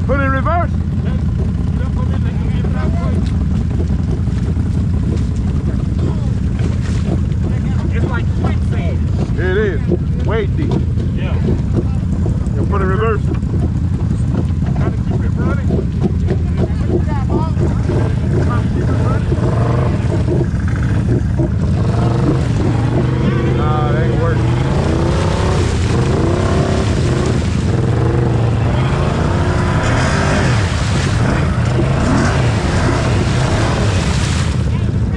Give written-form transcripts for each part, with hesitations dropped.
You put it in reverse? It's like quicksand. It is. Way deep. Yeah. You put it in reverse? Gotta keep it running. Nah, that ain't working.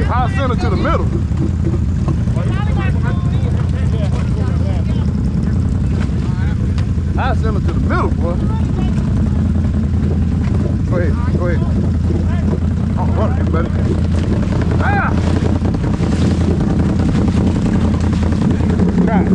High center to the middle. High center to the middle, boy. Go ahead, go ahead. Oh, run it, buddy. Ah! Try it.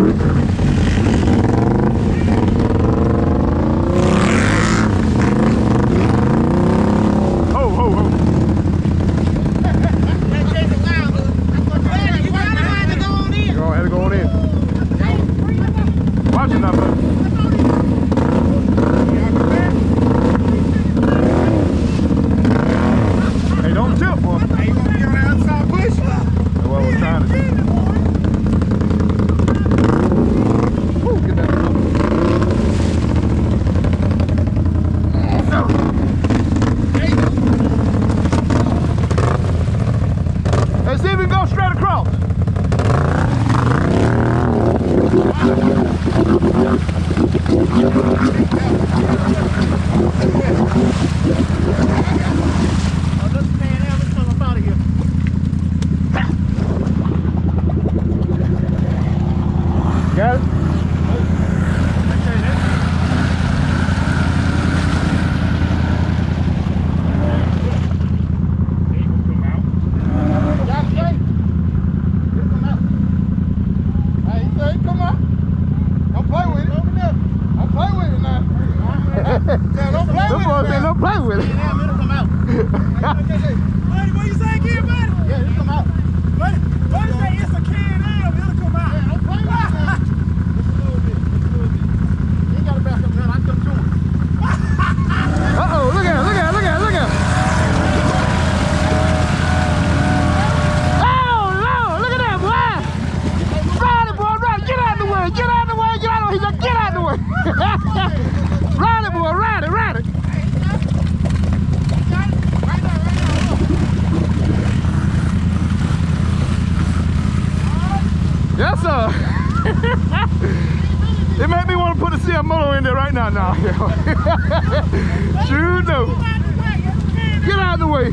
Got it? Don't play with it. It'll come out. Buddy, what you say again, buddy? Yeah, it'll come out. Buddy say it's a can out, it'll come out. Yeah, don't play with it. Just a little bit. You ain't got to back up now. I come to him. Uh-oh, look at him. Oh, Lord, look at that, boy. Ride it, boy, ride it. Get out of the way. He said, get out of the way. Ride it, boy, ride it. Yes, sir. It made me want to put a CM motor in there right now. Sure do. Get out of the way.